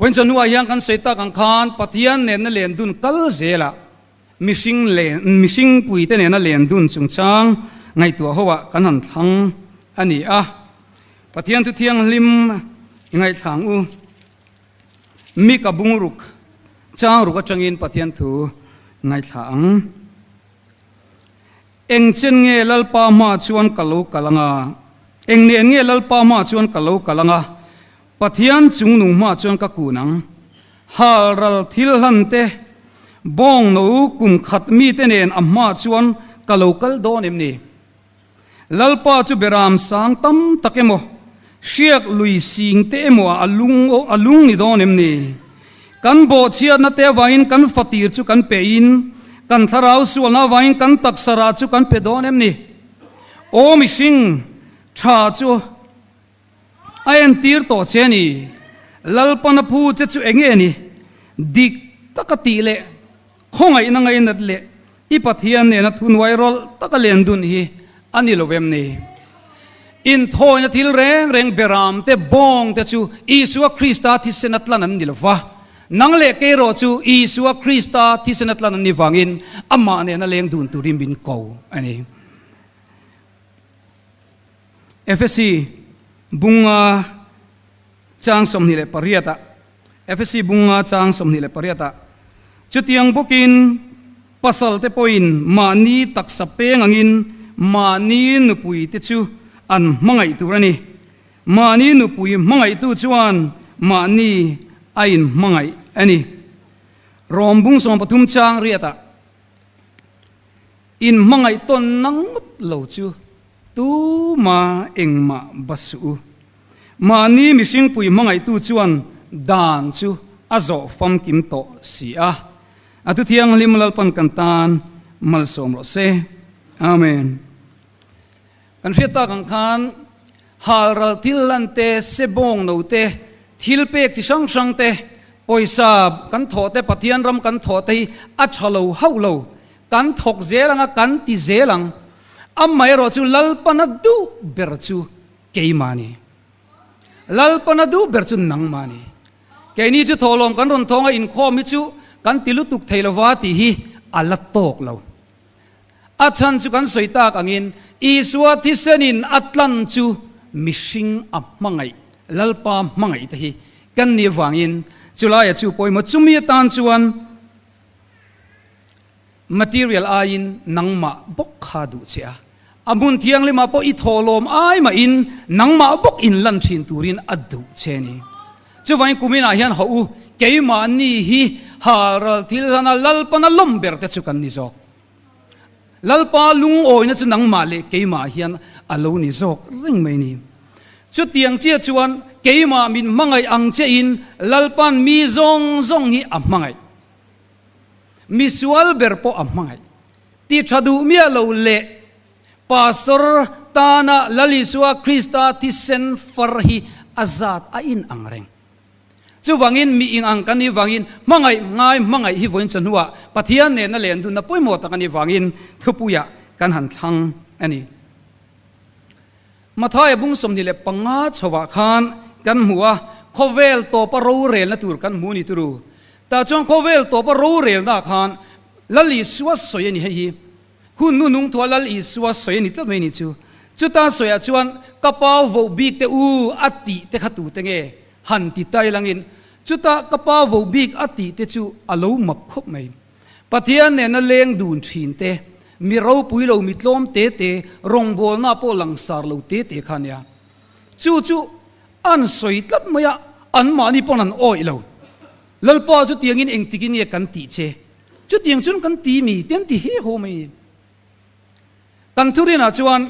วันจันทร์ว่ายังกันเสตากังคานปะเทียนเนนเลนดุนกัลเซละมิชิงปุยเตเนนเลนดุนจุงจังไงตัวหัวกันหันทั้งอันนี้ปะเทียนทุเทียงลิมไงทางมีกับบุงรุกจ้างรุกจังอินปะเทียนถูไงทางเอ็งเชนเงลลปามาชวนกะโลกะลังเอ็งเนียนเงลลปามาชวนกะโลกะลังปะเทียนจุงหนุ่มมาชวนกะกูนังฮารัลทิลหันเตบองนูกุมขัดมีเตเนนอัมมาชวนกะโลกัลโดนิมนีลลปาจูเบรามสังตัมตะเกโมเชียกลุยสิงเตโมอลุงนิโดนิมนีกันโบเชียนัตเตวายน์กันฟตีร์จูกันเปอินกันทาราวส่วนวายน์กันตักสราจูกันเปโดนิมนีโอมิชิงชาจูไอ้อันตีร์โตเชนีลลปนพูเจจูเองนี่ดิกตะกตีเล่คงไอ้นังไอ้นัดเล่อีปัทยันเนี่ยนัดทุนไวรัลตะกเลนดุนฮีอันนี้โลเวมนี่อินโทนทิลเร่งเบรามเตบองเตจูอิสุคริสต์ที่เสนัตลันนันดิลฟะนังเล่เกโรจูอิสุคริสต์ที่เสนัตลันนันนิฟังอินอามาเนี่ยนั่นเลี้ยงดุนตุริมบินเก่าอันนี้เอฟซีบุงจางสมนิเลปริยตาเอฟซีบุงจางสมนิเลปริยตาจุดยังบุกินปัสสาวะเตปอินมานีตักสเปงอังินมานีนุปุยเตจูอันมังไอตัวนี้มานีนุปุยมังไอตัวจวนมานีไอน์มังไออันนี้รอมบุงสมปฐุมจางเรียตาอินมังไอต้นนังเหลาจูตูมาเอ็งมาบัสูมานีมิชิงปุยมังไอตัวจวนดานจูอาโจฟัมกิมโตสีอาทุเทียงลิมลลปันกันตานมัลสมรสเซอาเมนกันเฟียตากังคานฮารัลทิลลันเตเซบงโนเตทิลเปกที่ช่างเตปอยซาบกันถอเตปะเทียนรำกันถอเตอัจฉโลเฮาโลกันถกเจลังกันติเจลังอัมไม่รอจูลลปันดูเบรจูเกยมานีลลปันดูเบรจูนังมานีเกยนี้จูทอลงกันรอนทองอินข้อมิจูกันติลุตุกเทลวาติฮีอัลลัตโตกเราอาชันจูกันสวยตากังอินอีสวาทิเซนินอัตลันจูมิชิงอับมังไงลลปามังไงตะฮีกันนิวังอินจุลายจูปอยมาจุมีตันจวน material อายินนังมาบกขาดูเชียอามุนเทียงเลยมาปออิทอลมไอมาอินนังมาบกอินลันชินตูรินอัดดูเชนีจูวันกุมินาฮิอันเขาเกยมานีฮีฮารัลทิลนาลลปนาลมเบรเตจุกันนิจอกลลปาลุงโอยนั่นจุนังมาเลเกยมาฮิอันอโลนิจอกริงไม่นีจุดเตียงเจียจวนเกยมามินมังไงอังเจอินลลปันมีซงฮีอับมังไงมิสวลเบรโปอับมังไงที่ชาดูมีอโลเลปาสร์ตานาลลิสวาคริสตาที่เซนฟาร์ฮีอาซาดอินอังเรงจูวังอินมีอิงอังกันนี่วังอินมังไงง่ายมังไงฮิวันจันหัวปะเทียนเนี่ยนั่นเลนดูนับปุยหมดตะกันนี่วังอินทุปุยะกันหันทังอันนี้มาท้ายบุ้งสมนี่เลยปังอาชวะคานกันหัวโคเวลโตปะรูเรลนะตูร์กันหูนี่ตูรูแต่จงโคเวลโตปะรูเรลน่าคานลัลลิสวะสวยนี่ให้หุ่นนุ่งทัวลัลลิสวะสวยนี่ตั้งไม่นี่จูตาสวยจวนกระเป๋าโวบิกเตอูอัติเตขัตูเตงหันติดใจลังอินจุดตากระเป๋าโวบิกอติเตจูอโลมักคบไม่ปะเทียนเนี่ยนั่นเลงดูนชินเตมีเราปุยเรามิดล้อมเตรงโบลนาโปลังสารเราเตขันยาจูอันสวยตัดมาอันมานี่ปนันโอยเราลลปอจุดเตียงอินเองติกินเนี่ยกันติเชจุดเตียงจุนกันตีมีเตียนตีเฮโฮไม่กันทุเรียนอาจวน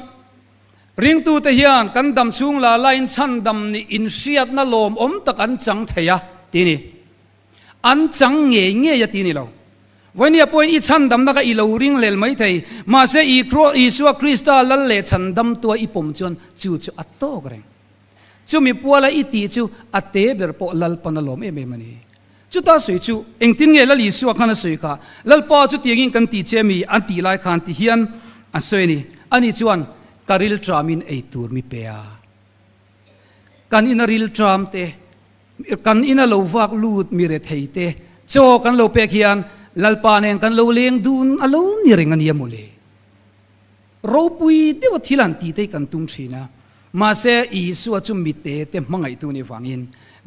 ริงตูเทียนกันดำชุงลาไลน์ชันดำนี่อินเชียดนั่นลมตะกันจังเทียทีนี้อันจังเงี้ยทีนี้เราวันนี้พออีชันดำนักอีเราริงเลลไม่เทียมาเสียอีสัวคริสต์ลัลเลชันดำตัวอีปมจวนจูอัตโตกเรงจูมีปัวละอีตีจูอัตเตเบรปลัลปนลมมันนี่จูตาสวยจูเองทิ้งเงี้ยลัลลิสัวขันสวยค่ะลัลปอจูเตียงกันตีเจมีอันตีไลขันตีเฮียนอันสวยนี่อันนี้จวนการิลทรามินไอตูร์มีเปียกันอินาริลทรามเต กันอินาโลวักลูดมีเรทเตโจกันโลเปกิอันลัลปานเองกันโลเลียงดูนอโลนี่เริงันยามุเลเราปุยเดวทิลันตีเตกันตุ้มชีนะมาเสอีสัวจุมมิเตเตมังไอตัวนี้ฟังอิน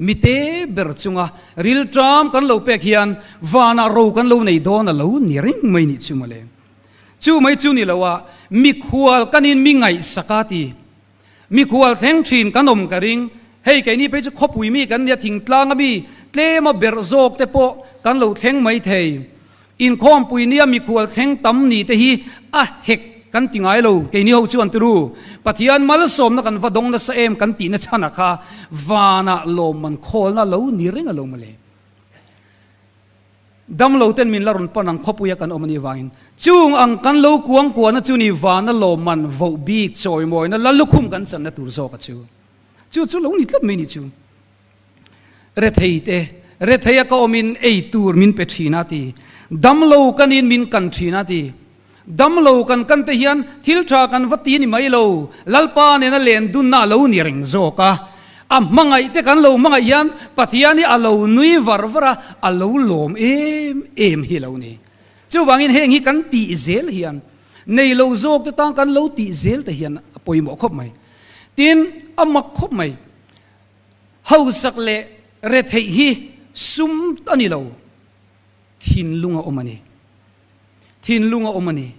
มิเตเบอร์จุงะริลทรัมกันโลเปกิอันวานาโรกันโลในดอนอโลนี่เริงไม่นิจุมาเลจูไม่จูนี่ละว่ามิขวลกันอินมิไงสกัดตีมิขวลแทงชีนกันอมกระริงเฮ้ยแกนี่ไปจะคบปุยมีกันเนี่ยทิ้งกลางอ่ะบีเตมาเบอร์โจกเตโปกันโลแทงไม่เทยอินคอมปุยเนี่ยมิขวลแทงตั้มนี่เตฮีอ่ะเฮกกันติงไอโลแกนี่เขาชวนตรูปฏิญาณมาลสมนักกันฟดงนัสเอ็มกันตีนัชนักค่ะวานาโลมันโคลน่ะโลนี่เริงอโลมาเลยดำโลเต้นมินลารุนปนังคบปุยกันอมนี่วาอินจูงอังกันโลกวงกวนนะจูนี่วานาโลมันโวบีกจอยมอยนะลัลุคุมกันสันนะตูร์โซกัจูจูโลนี่ทับไม่นี่จูเรทเฮเตเรทเฮยก็อมินเอตูร์มินเปทีนาตีดำโลกันอินมินกันทีนาตีดำโลกันเทียนทิลทรากันวัดตีนี่ไม่โลลัลปาเนี่ยนั่นเลนดุนน่าโลนี่เริงโซกะมังไงเตกันโลมังไงยันปัทยานี่อโลนุยวาร์วระอโลโลมเอ็มฮิโลนี่จู่วังอินเฮงฮิกันตีเซลเฮียนในโลโซกจะตั้งกันโลตีเซลแต่เฮียนปอยหมอกคบไหมตีนมักคบไหมเฮาสักเล่เรทเฮีซุมตันนี่โลทินลุงอมันนี่ทินลุงอมันนี่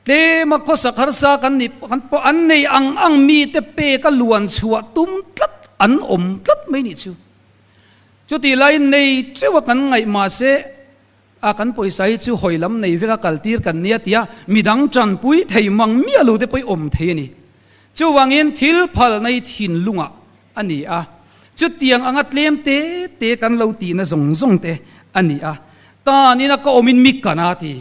เตมาก็สักหาสักกันนี่กันพออันในอังมีเตเปกันล้วนชัวตุ้มตัดอันตัดไม่นี่ชูจุดที่ไรในเจ้ากันไงมาเสอากันปอยใส่ชูหอยลำในเวลากัลตีร์กันเนี่ยที่มีดังจันปุยไทยมังมีอะไรเตปอยเทนี่จูวังเงินทิลพัลในทินลุงอันนี้จุดเตียงอังเลมเตกันเราตีนะซงเตอันนี้ตานี่นะก็อมินมิกกันที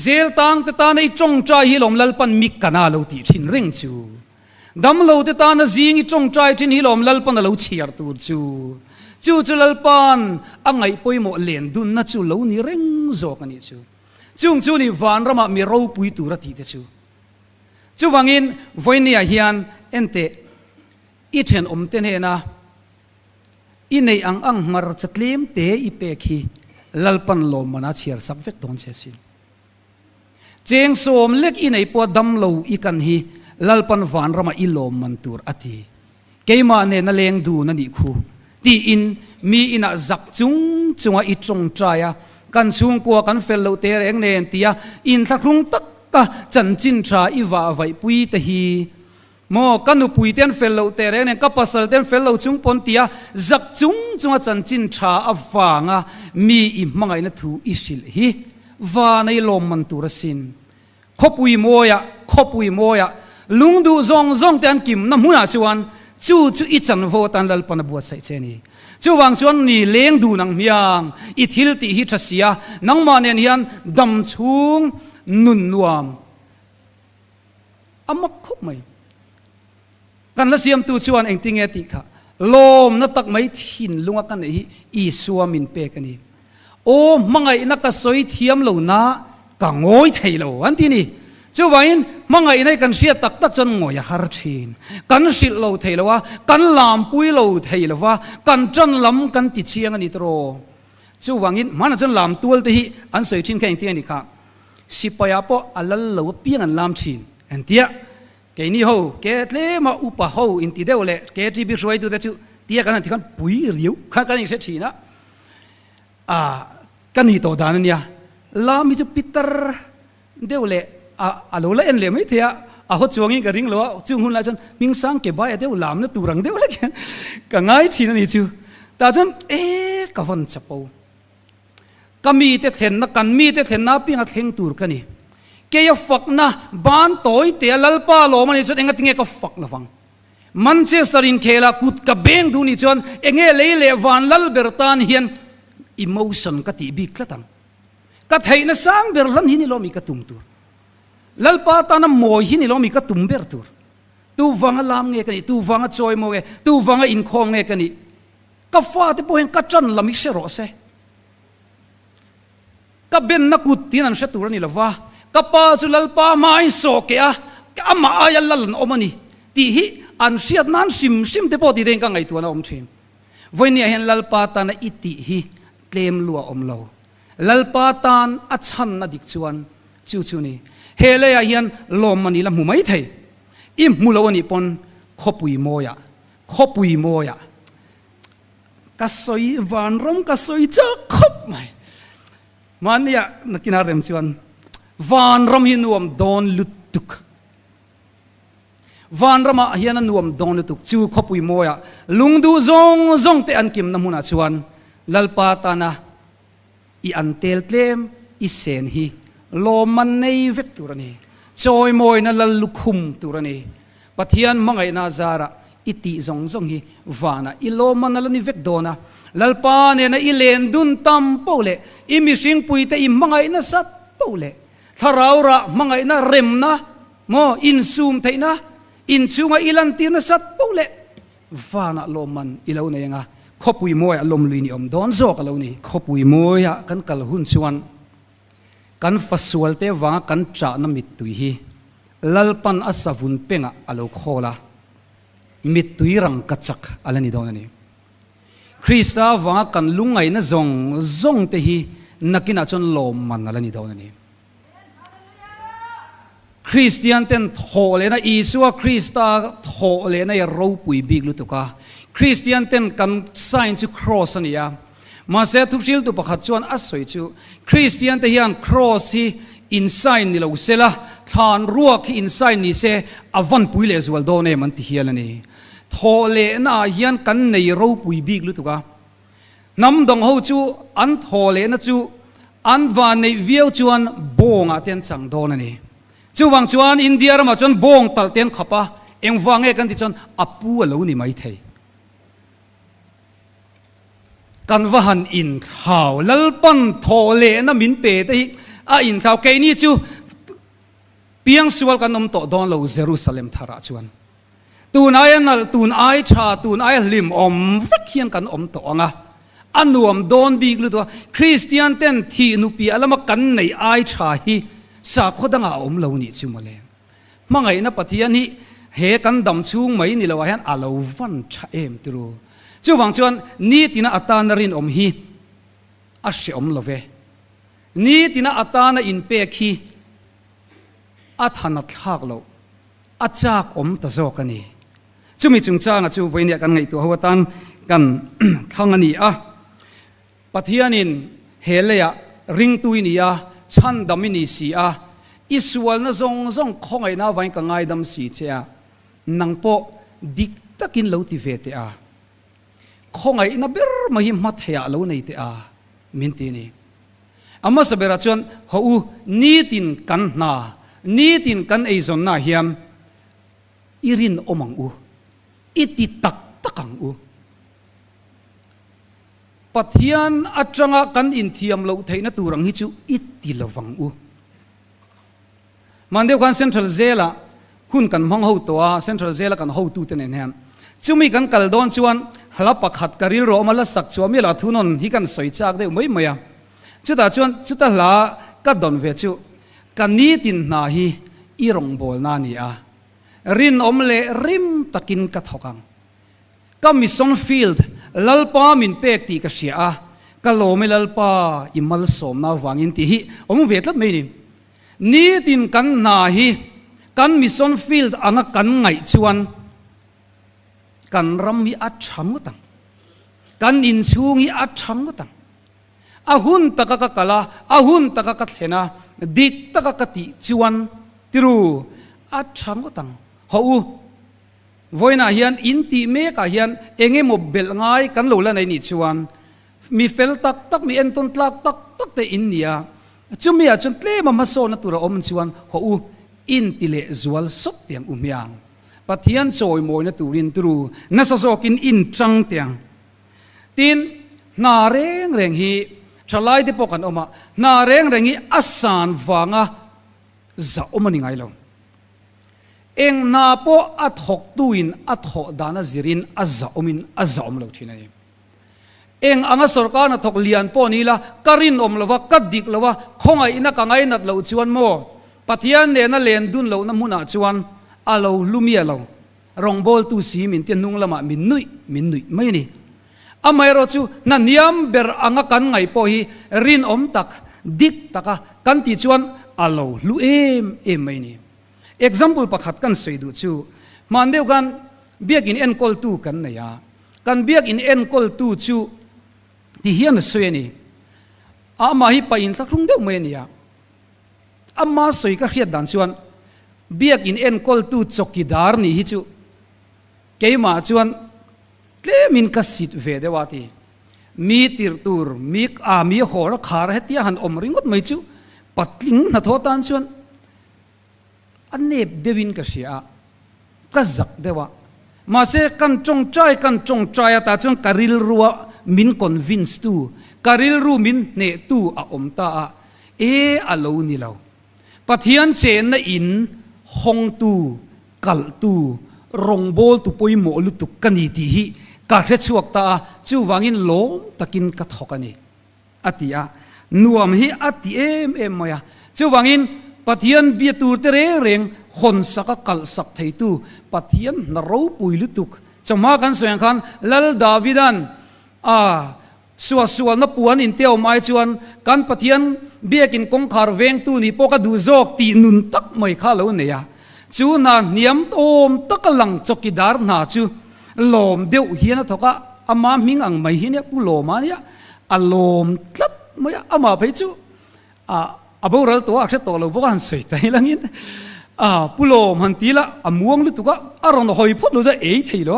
เซลตังเตตาในจงใจฮิลอมลัลปันมิกกันเราตีทินเร่งจูดำเราเตตานะซิงจงใจทินฮิลอมลัลปันเราเชียร์ตูจูลัลปันอังไงปอยโมเลนดุนนะจูเรานี่เร่งโจกันนี่จูนี่วานรามามีเราปุยตูระตีเตจูวังอินวันนี้เฮียนเอ็นเตอีเทนเตนเฮนะอินในอังมาร์จัดเลี้ยมเตอีเปกีลัลปันโลมานาเชียร์สับเวกตอนเชสินเจงโสมเล็กอินในปวดดำโลอีกันฮีลัลปันวานรามาอิโลมันตูร์อติเกยมาเนนเลงดูนันอีคูตีอินมีอินาจักจุงอิจงใจกันซุงกัวกันเฟลโลเตเรงเนนตีอินทักรุงตักตาจันจินทราอีวาไวปุยตฮีโมกันนุปุยเตียนเฟลโลเตเรเนกับปัสลเตียนเฟลโลจุงปนตีจักจุงจันจินทราอฟางมีอิมังไงนัทูอิสิลฮีวาในลมมันตุรสินขบุยโมยลุงดูซองเตียนกิมน้ำมุนาชวนจูอิจันโวตันลัลปนบวชใส่เจนีจูวังชวนนี่เลี้ยงดูนังเมียงอิทิลติฮิทัสยานังมาเนียนยันดำชุงนุนนวมมักคบไหมกันละเสียมตูชวนเองติงเอติค่ะลมนัตักไม่ทินลุงกันนี่อีสัวมินเปกันนี่โอ้มังไงนักสอยเทียมเหล่านะกังโอยไทยเหล่าอันที่นี่จู่ว่าอินมังไงในกันเสียตักจนงอยฮาร์ชินกันสิเหล่าไทยเหล่ากันลามปุยเหล่าไทยเหล่ากันจนลำกันติดเชียงอันนี้ตรอจู่ว่าอินมันจนลามตัวที่อันสอยชินแค่เองที่นี่ค่ะสิปยาปออัลลเหล่าเปียงอันลามชินอันเดียแกนี่เขาแกเลมาอุปะเขาอินติเดียวเลยแกที่บิช่วยตัวเด็กเตี้ยกันที่กันปุยเรียวข้ากันอีกเสียทีนะกันนี่ตัวดานันเนี่ยลามิจุปิตร์เดียวเลยโลละเอ็นเลยไม่เทียเขาจวงยิ่งกระดิ่งเลยจุงหุ่นละจนมิงสังเก็บไว้เดียวลามเนี่ยตัวรังเดียวเลยกันง่ายทีนั่นนี่จูแต่จนกับวันจับปูก็มีแต่เห็นนะกันมีแต่เห็นนะพี่งัดเฮงตูร์กันนี่เกี่ยฝักนะบ้านโตยเตียลัลปาโลมันนี่จนเองก็ติงเงก็ฝักละฟังมันเชสตรินเคลากุดกับเบงดูนี่จนเองเลวันลัลเบอร์ตันเฮียนอิโมชันก็ตีบิกละตังก็ไทยนะสังเบอร์ลันหินี่โลมีกระตุ้มตัวลัลปาตานะโมยหินี่โลมีกระตุ้มเบอร์ตัวตูฟังลามเงกันนี่ตูฟังจอยโมเงตูฟังอินคองเงกันนี่ก็ฟาดที่พวกเองก็จันลามิเชโรเซก็เป็นนักกุฏินั่นเชตุรนี่ละว่าก็ป้าจุลป้าไม่โศกะก็มาอายัลลันอมันนี่ที่อันเสียนั้นซิมเตปอดีเด้งกันไงตัวน่ะอมชิม วันนี้เห็นลัลปาตานะอิติฮีเตมลัวอมเราลัลปาตานอัชันนะดิกชวนชูนี่เฮเลยเห็นลมมันนี่ละมุไม่เทอิมมุลวันนี้ปนขบุยโมยะกัสอยวานรำกัสอยจะขบไหมมันเนี่ยนักกินอะไรชวนวานรำหินวมโดนลุตุกวานรำเฮียนนวมโดนลุตุกจูขบุยโมยะลุงดูซงเตอันกิมน้ำมุนาชวนลัลปาตานะอีอันเตลเตมอีเซนฮีโลมันในเวกตุรนีจอยมอยนั่นลุคุมตุรนีปัทยันมังไงนาซาระอิติซงฮีวานะอิโลมันนั่นนิเวกโดนะลัลปาเนี่ยนะอิเลนดุนตัมปูเลอิมิสิงปุยเตอิมังไงนะสัตปูเลถ้าเราระมังไงนะเร็มนะโมอินซูมเทนะอินซูงอิลันตีนะสัตปูเลวานะโลมันอิเลวเนี่ยงะขบุยมวยลมลุยนี่อมโดนโซกเลวนี่ขบุยมวยกันกัลหุนชวนกันฟัสวลเตวากันจ่านมิดตุยฮีลัลปันอัศวุนเป่งอะโลโคลามิดตุยรังกัจจักอะไรนี่โดนนี่คริสต์วากันลุงไงนะซงเตฮีนักกินอาจนลมมันอะไรนี่โดนนี่คริสเตียนเต็นโถเลยนะอีสัวคริสต์โถเลยนะอย่ารู้ปุยบิกลุตุกาคริสเตียนเต็นกันไซน์จูครอสนี่ยามาเสทุกชิลตุประคัตชวนอัศวิจูคริสเตียนเตียนครอสฮีอินไซน์นี่เราเสละทานรัวที่อินไซน์นี่เสอวันปุยเลสวัลโดเนมันที่เฮียลนี่โทเลน่าเฮียนกันในรูปุยบิกลุตุกาน้ำดงหูจูอันโทเลนะจูอันวานในวิวจวนบงอาเตียนสังโดนนี่จูวังจวนอินเดียเรามาจวนบงตัลเตียนขับะเอ็งวังเอกันที่จวนอปูเหล่านี่ไม่เทกันว่าหันอินข่าวลัลปันโทเลนะมินเปตอีอินข่าวแค่นี้จูเพียงสวลกันนมโตดอนเราเยรูซาเล็มทาราชวนตูนายนัลตูนายชาตูนายลิมอมฟักเขียนกันโตงะอันนวมโดนบีกลุตัวคริสเตียนเต้นที่นุปีอะไรมากันในไอชาฮีสาขดังอาเรานี่จูมาเลยมังไงนะปฏิญาณเฮกันดำชูงไม่นี่เราว่าเห็นอาเราวันชาเอ็มตรูจูวังชวนนี่ตินะอัตานรินอมฮีอาเชอมลเวนี่ตินะอัตานะอินเปคีอัฐานัทฮักโลอาจากอมตะโจกันนี่จูมีจุงจ้างจูไว้เนี่ยกันไงตัวหัวตันกันข้างนี้ปฏิญาณินเฮเลียริงตุยนี่ชันดามินีสีอิสวลนะซงคงไอ้นาไว้กับไงดำสีเจ้านังโปดิกตะกินเหลาติเวตคงไอ้นาเบรมาหิมัดเหยเหลาในเตมินตีนี่อามาสเบราชวนเขานี่ตินกันนานี่ตินกันไอซอนนาเฮียมอิรินอมังอิติตักตะกังปัทยันอัจฉริกันอินเทียมเราเทนตูรังฮิจูอิติลวังมันเดียวกันเซ็นทรัลเซล่าหุ่นกันมองหูตัวเซ็นทรัลเซล่ากันหูตูเตนเนมจูมีกันกัลดอนชวนหลับปักขัดกริลโรมาละสักชวนมีหลาทุนนฮิกันสวยจากได้ไม่ยจุดตาชวนจุดตาหลากัดดอนเวจูกันนี้ตินนาฮีอีรงโบลนานีรินอมเลริมตะกินกัดหกังก็มิสซอนฟิลด์ลัลปามินเป็กตีกเสียก็โลไม่ลัลปาอิมัลสมนาวางอินตีฮีอมเวทลัดไม่นี่นี่ตินกันนาฮีกันมิสซอนฟิลด์อังกันไงชวนกันรำมีอัดช้ำก็ตังกันอินชูงีอัดช้ำก็ตังอาหุนตะกะกะลาอาหุนตะกะกะเห็นดิกตะกะกะติชวนติรูอัดช้ำก็ตังเขาวันน่ะเฮียนอินติเมกะเฮียนเองโมเบลง่ายกันโลละในนิชวนมีเฟลตักมีเอ็นต้นตักแต่อินเดียจุมีอาจจะเล่มาโซนตัวเราอมชวนเขาอินติเลจวลสดอย่างยังปัทยันโจยมวยนตูรินตรูนัสโซกินอินจังเตียงตินนาเร่งฮีชลายที่ปกันออกมานาเร่งฮีอัสสานฟังจะอมนิงไงลงเองนาโปอัดหกตุยนอัดหกดานาซิรินอัจจะอมินอัจจะอมลงที่นั่นเองอังสรการนัดหกเลียนปอนี่ละการินอมลวะกัดดิกลวะคงไอ้นักไงนัดเราชวนโมปัทยันเนี่ยนั่นเลนดุนเราน้ำมุนาชวนอาเราลุมีเรารองบอลตูสีมินเตียนนุ่งละมามินนุยไม่นี่ amai ro chu na niam ber anga kan ngai po hi rin om tak dik taka kan ti chuan alo lu em mai ni example pakhat kan sei du chu mandeu kan biak in en kol tu kan na ya kan biak in en kol tu chu ti hian soi ni ama hi pa in thlung deuh mai ni ya amma soi ka khiat dan chuan biak in en kol tu chokidar ni hi chu keima chuan tlemin ka sit ve dewati mi tir tur mi hor khar hetia han om ringot mai chu patling na thotan chuan anep dewin ka sia ka zak dewa ma se kan chong trai ta chuan karil ruwa min convince tu karil ru min ne tu a om ta a alo ni lo pathian chen na in hong tu kal tu rong bol tu poi mo lu tu kani ti hi ka hre chuak ta chu wangin lom takin ka thokani atia nuam hi ati em moya chu wangin pathian bi tur te reng khon saka kal sak thei tu pathian na ro pui lu tuk chama kan soyang khan lal davidan suwa na puan in teo mai chuan kan pathian biakin kong khar veng tu ni poka du zok ti nun tak moi kha lo ne ya chu na niam om takalang chokidar na chu lom deu hian thoka ama ming ang mai hi ne pu loma nia alom tlat moya ama phei chu aboral to a to lo bokan sei tai langin pulom han tila amuang lu tuka aron hoi phot lo ja ei thei lo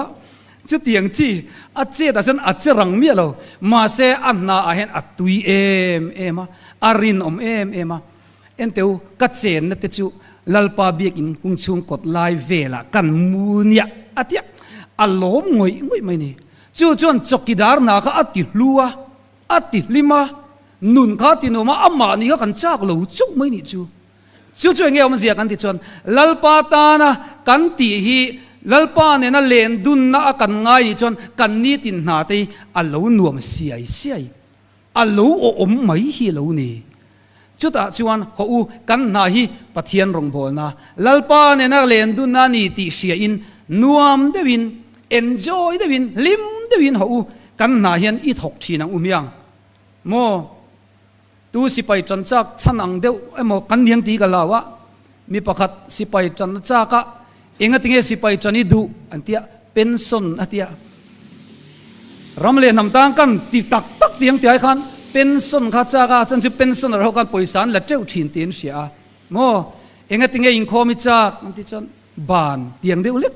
chu tiang chi a che da chan a che rang mi lo ma se anna a hen atui em arin em enteu ka chen na te chu lalpa biak in kung chung kot lai vela kan munia atia alom ngoi mai ni chu chon chokidar na ka ati luwa ati lima nun kha tinoma amma ni ka kan chak lo chu mai ni chu nge om zia kan ti chon lalpa ta na kan ti hi lalpa ne na len dun na kan ngai chon kan ni tin na te alo nuam siai alo om mai hi lo ni chuta chuan ho u kan na hi pathian rong bol na lalpa ne na len dun na ni ti sia in nuam dewin enjoy dewin lim dewin ho u kan na hian i thok thinang umiang mo tu sipai chan chak chan ang deuh emo kan niang ti ka lawa mi pakhat sipai chan chaka enga tinge sipai chani du antia pension atia ramle nam tang kan ti tak tiang ti ai khan pension kha chaka chan si pension ro kan poisan la teu thin tin sia mo enga tinge in khomi chak anti chan ban tiang deuh lek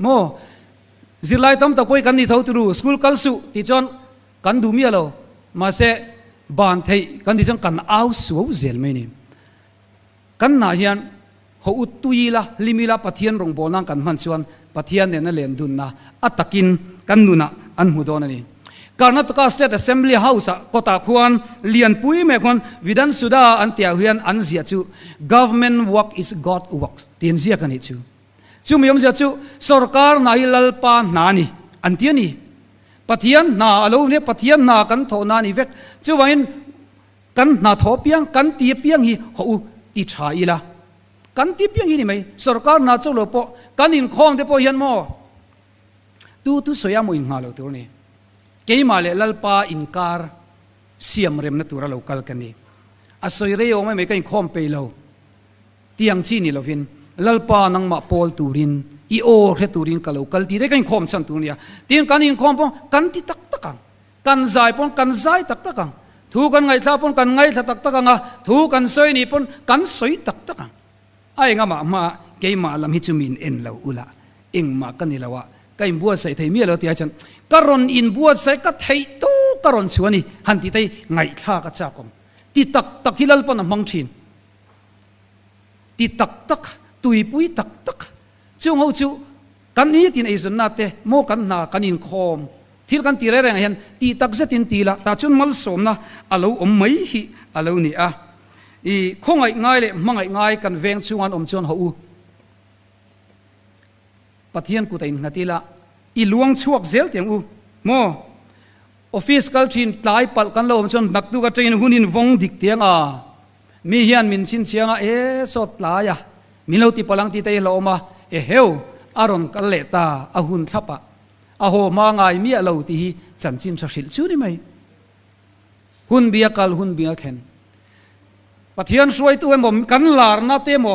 mo zilai tam ta poi kan ni thau tu school kalsu ti chon kan du mi alo ma se ban thei kan di chang kan au su zel mai ni kan na hian ho utuila limila pathian rong bolang kan man chuan pathian ne na len dun na atakin kan nuna an hu don ani Karnataka State Assembly House kota khuan lian pui me khon vidan suda an tia hian an zia chu government work is God work tin zia kan hi chu miom zia chu sarkar na hilal pa na ni an tiani pathian na alo ne pathian na kan tho na ni vek chu wain kan na tho piang kan ti piang hi ho ti tha ila kan ti piang hi ni mai sarkar na chu lo po kan in khong de po hian mo tu soya mo in ngalo tur ni keima le lalpa inkar siam rem na tura local kan ni asoi re yo mai kan khom pe lo tiang chi ni lovin lalpa nang ma pol turin i o he turin ka local ti de kan khom chan tu nia tin kan in khom pon kan ti tak takang kan zai pon kan zai tak takang thu kan ngai thla pon kan ngai thla tak takang thu kan soi ni pon kan soi tak takang ai nga ma ke ma lam hi chumin en lo ula eng ma kan ni lawa kai bua sai thei mi lo ti chan karon in bua sai ka thei tu karon chuani han ti tai ngai thla ka cha kom ti tak hilal pon mang thin ti tak tui pui tak chung ho chu kan ni tin ei zon na te mo kan na kan in khom thil kan ti re reng hian ti tak zetin ti la ta chun mal som na alo om mai hi alo ni a i khongai ngai le mangai ngai kan veng chuan om chon ho u pathian ku tain natila i luang chuak zel tiang u mo office kal thin tlai pal kan lo om chon nak tu ka train hunin vong dik tiang mi hian min sin chianga sot la ya mi lo ti palang ti tai lo ma heu aron kal le ta ahun thapa a ho ma ngai mi lo ti hi chan chin tha hril chu ni mai hun bia kal hun bia khen pathian suai tu em kan lar na te mo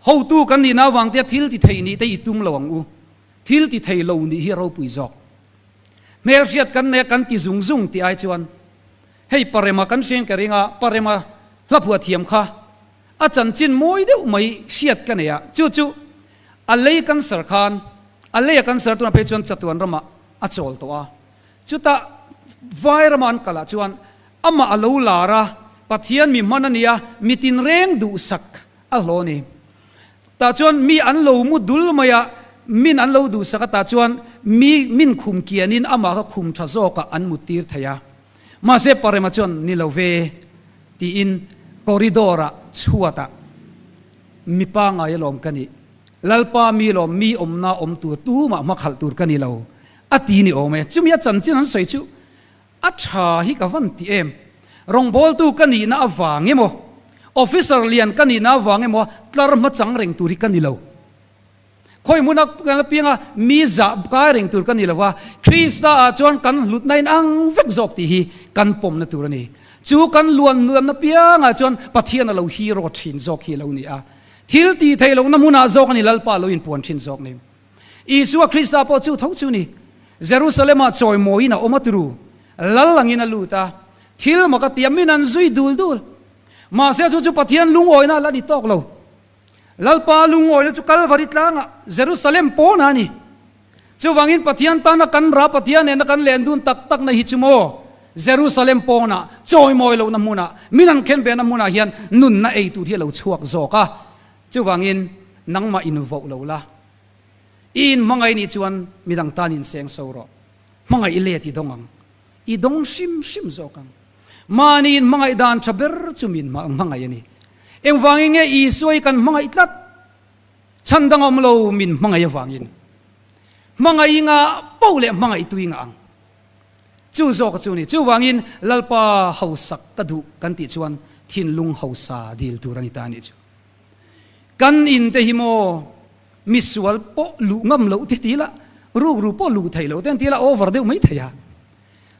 ho tu kan ni na wang te thil ti thei ni te itum lawang u thil ti thei lo ni hi ro pui jok mer riat kan ne kan ti zung zung ti ai chuan hei parema kan sen ka ringa parema hlapua thiam kha a chan chin moi deuh mai siat ka ne ya chu chu a lei kan sar khan a lei kan sar tu na pe chuan chatuan rama a chol to a chuta vairaman kala chuan ama alo lara pathian mi manania mitin reng du sak a hloni ta chuan mi an lo mu dul maya min an lo du saka ta chuan mi min khum kianin ama ka khum tha zo ka an mutir thaya ma se parema chuan ni lo ve ti in koridora chuata mi pa nga yalom kani lalpa mi lom mi omna om tur tu ma khal tur kani lo ati ni ome chumi a chan chin an soi chu a tha hi ka van ti em rong bol tu kani na awang emo officer lian kani na awang emo tlar ma chang reng turi kani lo khoi munak kan pinga mi za ka reng tur kani lawa krista a chuan kan lut nain ang vek zok ti hi kan pom na tur ani chu kan luan nuam na pianga chuan pathian lo hi ro thin zok hi lo ni a thil ti thei lo na muna zok ani lalpa lo in pon thin zok ni isua krista po chu thau chu ni jerusalem a choi moina omatru lalangina luta thil maka tiamin an zui dul dul ma se chu pathian lung oina la ni tok lo lalpa lung oina chu kalvari tlanga jerusalem po na ni chu wangin pathian ta na kan ra pathian ne na kan len dun tak tak na hi chumo jerusalem po na choi moi lo na muna minan khen be na muna hian nun na ei tu hi lo chuak zoka chu wangin nangma in vo lo la in mangai ni chuan midang tanin seng so ro mangai ile ti dongang i dong sim sim zokang manin mangai dan chaber chumin mangai ani eng wangin nge i soi kan mangai tlat chandangom lo min mangai wangin mangai nga pole mangai tuinga ang chu zok chu ni chu wangin lalpa hausak tadu kan ti chuan thin lung hausa dil turani ta ni chu kan in te himo misual po lu ngam lo ti tila ru po lu thai lo ten tila over deu mai thaya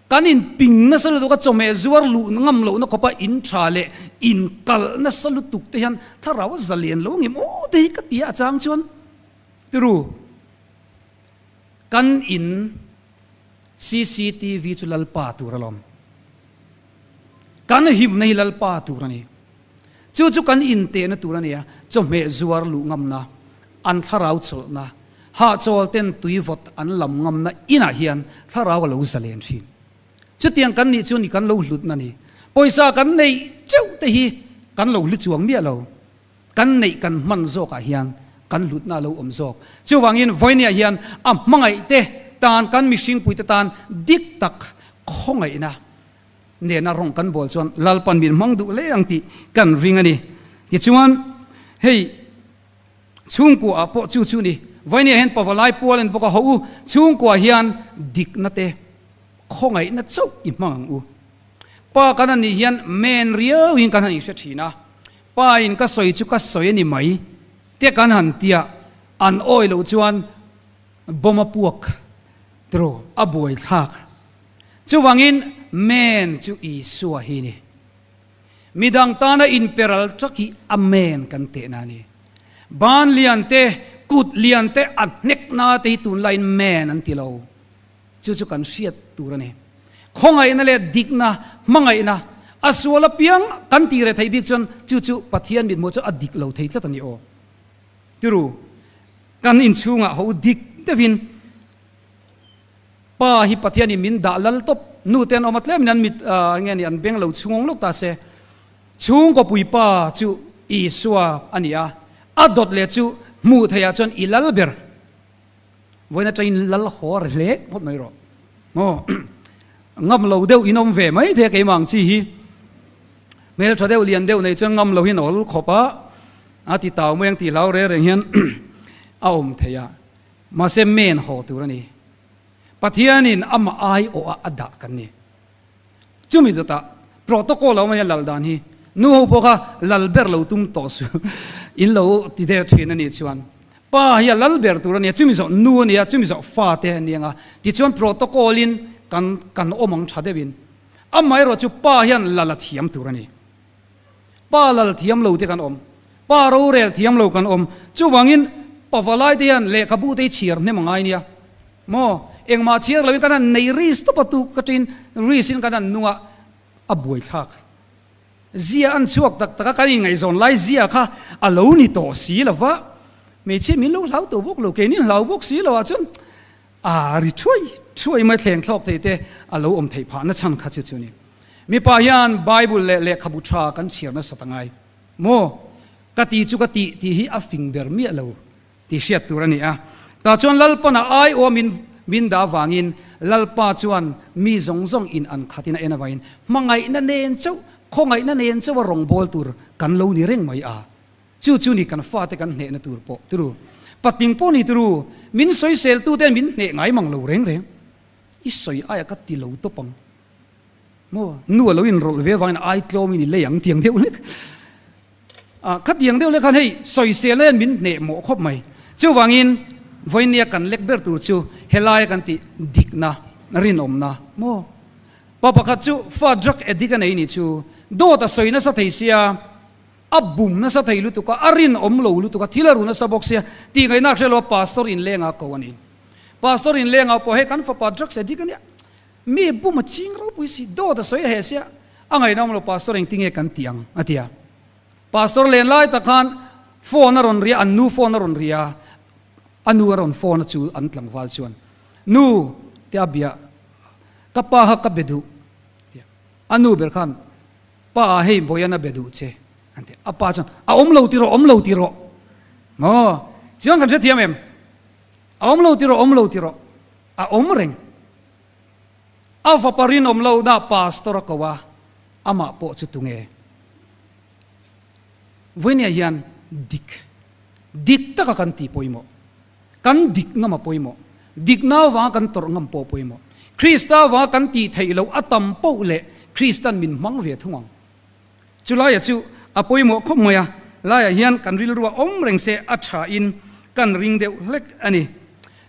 kanin ping na salu ka chome zuar lu ngam lo na kopa in thale in kal na salu tuk te han tharaw zalian lo ngi mo te ka tia chang chuan tru kan in cctv chu lalpa turalom kan him nei lalpa turani chu kan in te na turani ya chome zuar lu ngam na an tharaw chol na ha chol ten tuivot an lam ngam na ina hian tharaw lo zalian thin chu tiang kan ni chu ni kan lo hlut na ni poisa kan nei cheu te hi kan lo lu chuang mi lo kan nei kan man zo ka hian kan lut na lo om zok chu wangin voinia hian a mangai te tan kan mishing pui te tan dik tak khongai na ne na rong kan bol chuan lalpan min mangdu le ang ti kan ring ani ti chuan hei chung ku a po chu ni voinia hen pawalai polen boka ho chung ku hian dik na te khongai na chau i mang u pa kan ani hian men rio hin kan ani se thina pa in ka soi chu ka soi ni mai te kan han tia an oi lo chuan boma puak tro aboi thak chu wangin men chu i suwa hi ni midang tana in peral traki amen kan te na ni ban lian te kut lian te at nek na te tun line men an ti lo chu kan siat turani khongai na le dikna mangai na aswala piang kan ti re thai bik chon chu pathian mit mo chu adik lo thei tla tani o tiru kan in chunga ho dik tevin pa hi pathian min da lal top nu ten o matlem nan mit ngeni an beng lo chungong lok ta se chung ko pui pa chu i suwa ania adot le chu mu thaya chon ilal ber voina train lal hor le hot mai ro mo ngam lo deu inom ve mai the ke mang chi hi mel tha deu lian deu nei chang ngam lo hin ol khopa ati taw meng ti lau re reng hian a om theya ma se men ho turani pathianin ama ai o ada kan ni chumi data protocol lo ma lal dan hi nu ho poka lal ber lo tum to su in lo ti de thin ani chuan ป้าเฮียลัลเบอร์ตัวนี้จุมิสนูเนี่ยจุมิสฟ้าเตเนี่ยงะที่ชวนโปรโตโคอลินกันอมังชาเดวินอาไม่รู้จุป้าเฮียลัลเทียมตัวนี้ป้าลัลเทียมเราเตกันป้าเราเรียลเทียมเรากันจุวังอินป้าฟลายเตียนเล็กขบูเตเชียร์เนี่ยมังไงเนี่ยโมเองมาเชียร์เราเป็นกันในรีสต์ประตูกระตินรีสินกันนัวอบวยทักเสียอันชวกตะกันยังไงส่วนไล่เสียค่ะอาลูนี่โตสีละวะไม่ใช่มีลูกเล้าตัวพวกลูกเกนี่เล้าพวกสีละวะจนริช่วยมาแทงคลอกเตะอาลูอมเทผ่านนั่นฉันขัดจุดนี้มีปายานไบเบิลเละขบุตรากันเชียร์นั่นสัตย์ไงโมกติจุกติที่ฮีอัฟฟิงเบอร์มีเราที่เชียร์ตัวนี้แต่จนลัลปนาไอโอมินดาวางินลัลปาจวนมีซงอินอันขัดที่นั่นเองนะวินมังไงนั่นเองเจ้าคงไงนั่นเองเจ้าว่ารองบอลตัวกันเรานี่เร่งไม่จู่นี่กันฟาดกันเนนตัวปะตัวปัดปิงปอนี่ตัวมินสอยเซลตัวเต้นมินเนไงมังเราเร่งอีสอยไอ้กัดตีเราตัวปังโม่นัวเราอินโรลเววันไอ้โตมินเลยอย่างเตียงเดียวเล็กคัดอย่างเดียวเลยคันให้สอยเซลเล่นมินเนหมอครบไหมจู่วังอินวันนี้กันเล็กเบิร์ตัวจู่เฮลายกันตีดิกนะรินอมนะโม่ปะปะคัดจู่ฟาดรักเอดิกันไอ้นี่จู่โดดสอยน่ะสัตย์เสียอับบุมน่ะสัตย์ลุตุกะอารินอมโลลุตุกะทิลารุน่ะสะบอกเสียตีไงนักเชลล์พาสตอร์อินเลงอาโกวันนี้พาสตอร์อินเลงอาโกให้กันฟาดรักเสดิกันเนี่ยมีบุมจิงเราปุยสิโดดสอยเฮเสียอังไงน้องเราพาสตอร์อินติ้งกันเตียงอาทิยาพาสตอร์เลนไล่ตะกันโฟนนรอนเรียอันนูโฟนนรอนเรียอันนูรอนโฟนจูอันตลังฟัลชวนนูเตียบียกับป้าฮักกับเบดูอันนูเบอร์ขันป้าให้บอยนาเบดูเชอันเดียป้าจังอมเลวตีโรโอ้จีวันกันเทียมเอ็มอมเลวตีโรอมเร่งฟาปารินอมเลวน่าพาสตอร์กว่าอามาโปจุตุงวันนี้ยันดิกตะกันตีปอยโมกันดิกงามาปอยโมดิกน่าว่ากันตรงงามปอยโมคริสต์ว่ากันตีไทยเราอัตมโปเล่คริสตันมินมังเวียทุ่งจุลายจูอปอยโมคบมวยลายยันกันริลรัวอมเร่งเสอัชาอินกันริงเดวเล็กอันนี้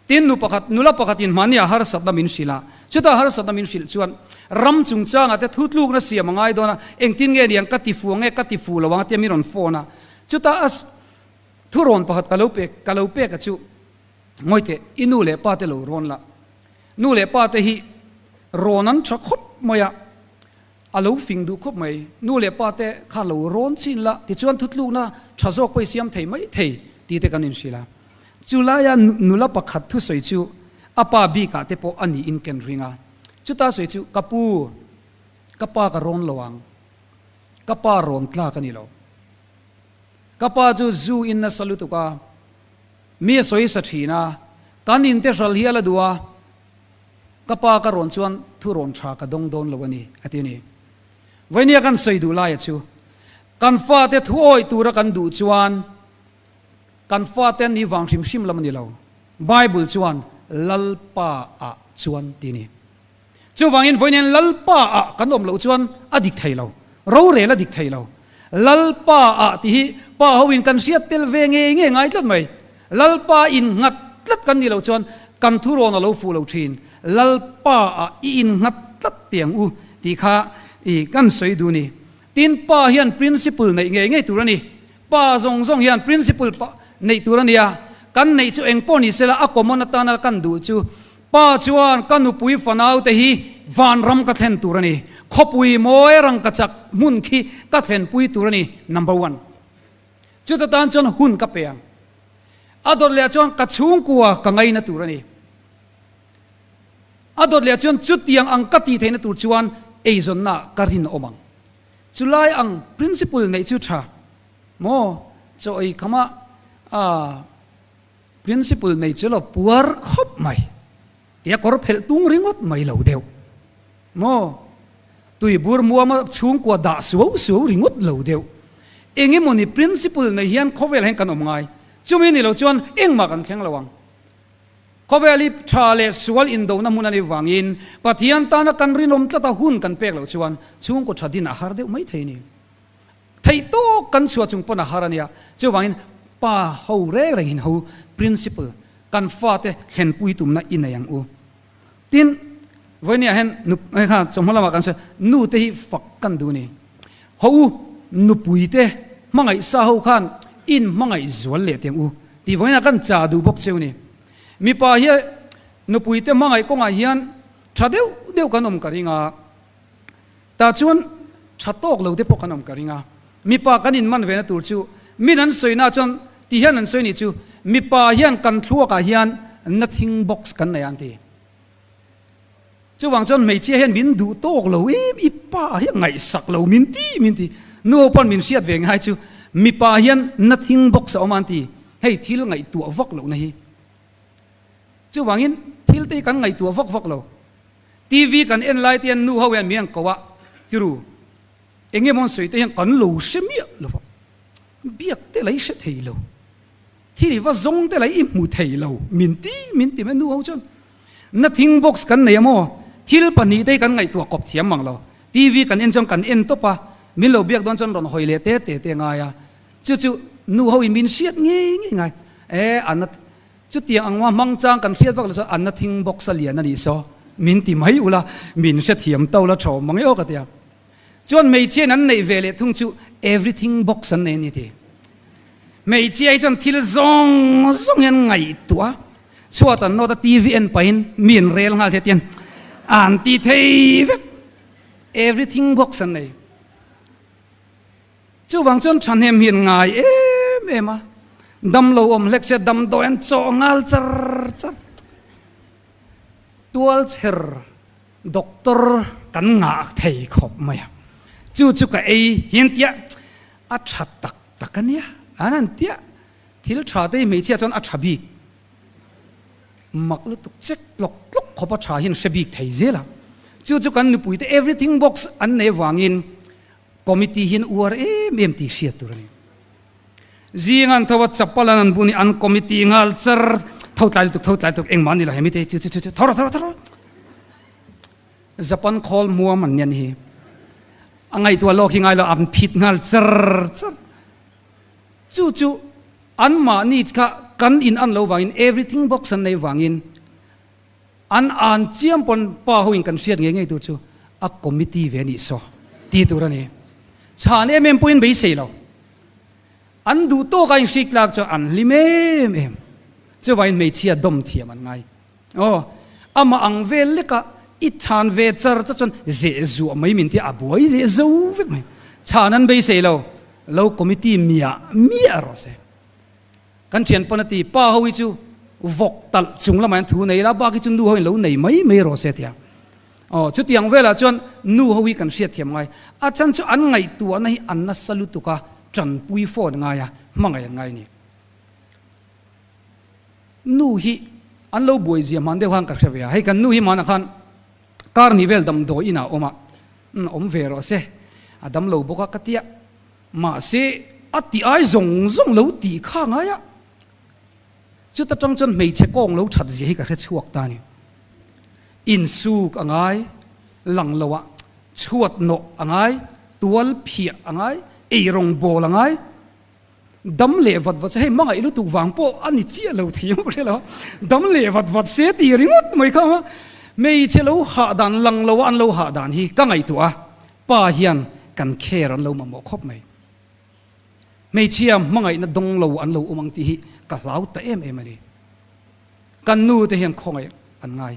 ตีนนุลปะขัดอินมันยาฮาร์สัตนามินศิลาจุดฮาร์สัตนามินศิลชวนรำจุงจ้างอาจจะทุดลูกนั่นเสียมังไงโดนะเองตินเงี้ยยังกัดติฟูระวังเตียมิรอนโฟนะจุดอัสทุรอนปะขัดกะเลวเปกจูมวยเตอินูเลปาเตลูรอนละนูเลปาเตฮีโรนันชักคบมวยอาลูฟิงดูคบไหมนูเลปาเตข้าลูร้อนชินละที่ชวนทุดลูกนะชาโซกไปเสียมไทยไม่ไทยตีเตกันอินศิลาจุลายานุลปะขัดทุสวยจูอาปาบีกาเตปอันนี้อินเคนริงาจุตาสวยจูกับปูกับปากระร้อนระวังกับปาร้อนกล้ากันนี่เรากับปาจูอินนัสลุตุกามีสวยสัตย์นะการอินเตอร์สัลเฮียละดัวกับปากระร้อนชวนทุรอนชากระดงโดนละวันนี้อาทิตย์นี้วันนี้กันสวยดูลายจูกันฟ้าเตทุโอยตัวกันดูชวนกันฟ้าเตนี่วางชิมละมันนี่เราไบเบิลชวนลัลปาอะชวนที่นี่จูวางอินวันนี้ลัลปาอะกันอมเราชวนอดิกไทยเราเร่ละดิกไทยเราลัลปาอะที่ป้าเขาวินกันเสียเตลเวงเงี้ยง่ายจัดไหมลัลปาอินงัดลัดกันนี่เราชวนกันทุรอนเราฟูเราชินลัลปาอะอินงัดลัดเตียงที่ข้ากันสวยดูนี่ตินป้าเฮียน principle ในเงี้ยตัวนี้ป้าทรงเฮียน principle ในตัวนี้กันในจูเองป้อนี่เสละอากมนัตนากันดูจูป้าจวนกันนุปุยฟันเอาแต่ฮีวันรำกัดเห็นตัวนี้ขบุยโมยรังกัดจักมุนขี้กัดเห็นปุยตัวนี้ number one จุดตันจนหุ่นกับเปียงอดอลเลียจวนกัดชุ่งกัวกังไงนะตัวนี้อดอลเลียจวนจุดยังอังกัดตีเทนตัวจวนเอจนน่ะการินอมังจุลายอัง principle ในจุดชาโมจะไอ้คำว่าprinciple ในจุดเราปวดคบไหมเดี๋ยวก็รับเหตุตุ้งริงวัดไม่เหล่าเดียวโมตุยบัวมัวมาชุ่งกว่าด่าสวริงวัดเหล่าเดียวเองมันนี่ principle ในเฮียนเขาเวลาเห็นกันออกมาจุ่มนี่เราจวนเองมากันแข็งระวังเขาเวลาทาเลสวลอินโดน้ำมันนี่วางอินปะที่อันตานักันรินมตะตาหุ่นกันเปกเราจวนชุ่งก็ชาดินอาหารเดียวไม่เท่านี้ไทยโตกันชัวจุงปนอาหารเนี่ยจะวางอิน pa ho re ra hin ho principle kan fa te hen pui tum na in yang u tin voinia hen nu kha chomhala ma kan se nu te hi fak kan du ni ho nu pui te mangai sa ho khan in mangai zual le teng u ti voina kan cha du bok cheu ni mi pa hi nu pui te mangai ko nga hian thadeu deu kanom karinga ta chuan thatok lo te pok kanom karinga mi pa kanin man ve na tur chu min an soina chon ti hian an soi ni chu mi pa hian kan thua ka hian nothing box kan na yan ti chu wang chon mei chia hian min du tok lo i pa hi ngai sak lo min ti nu pon min siat ve ngai chu mi pa hian nothing box o man ti hei thil ngai tu vak lo na hi chu wangin thil te kan ngai tu vak lo TV kan en lai tian nu ho yan miang kowa tiru enge mon soi te hian kan lo semia lo biak te lai se thei lo thili wa zong te lai i mu thei lo min ti me nu ho chon nothing box kan nei mo thil pani te kan ngai tu kop thiam mang lo TV kan en chong kan en to pa min lo biak don chon ron hoile te nga ya chu nu ho in min siat nge ngai an chu tiang angwa mang chang kan khiat wak lo so an nothing box alian ani so min ti mai ula min se thiam to la tho mang yo ka tia chuan mei chen an nei vele thung chu everything box an nei ni ti mei chi ai chan thil zong yan ngai tua chuat an no ta TV en pain min rel ngal the tian an ti thei everything box an nei chu wang chon than hem hian ngai em dam lo om lek se dam do en cho ngal char tual cher doctor kan nga thei khop maya chu ka ei hian tia a that tak ania anan tia thil tha te mei chia chon a thabi mak lu tuk chek lok khopa tha hin sebik thei zela chu kan nu pui te everything box an ne wangin committee hin uar em ti sia turani zingan thawa chapalan an buni an committee ngal char thotlai tuk eng mani la hemi te chu thoro Japan call mua man yan hi angai tua lo ki ngai lo am phit ngal char chu an ma ni kha kan in an lo wangin everything box an nei wangin an chiam pon pa hoin kan siat nge tu chu a committee ve ni so ti turani chan em point be sei lo an du to kain sik lak cho an limem em chu wain mei chia dom thiam an ngai ama ang vel leka i chan ve char cha chon ze zu mai min ti aboi le zo ve mai chanan be sei lo committee mia ro se kan thian panati pa hoi chu vok tal chung la man thu nei la ba ki chun du hoi lo nei mai ro se tia chu tiang vela chon nu hoi kan sia thiam ngai a chan chu an ngai tu an hi an na salu tu ka chan pui phone nga ya mangai ni nu hi an lo boi zia man de hang ka khawya hai kan nu hi man khan carnival dam do ina oma om vero se adam lo boka katia ma se ati ai zong lo ti kha nga ya chu ta tang chon mei che kong lo that ji hi ka khe chuak ta ni in su angai lang lowa chuat no angai tual phia angai ei rong bol angai dam le wat se manga ilu tu wang po ani chia lo thi mo se lo dam le wat se ti ringot mai kha mei che lo ha dan lang lo an lo ha dan hi ka ngai tua pa hian kan kher an lo ma mo khop mai mei chiam mangai na dong lo an lo umang ti hi ka lau ta em ani kan nu te hian khongai an ngai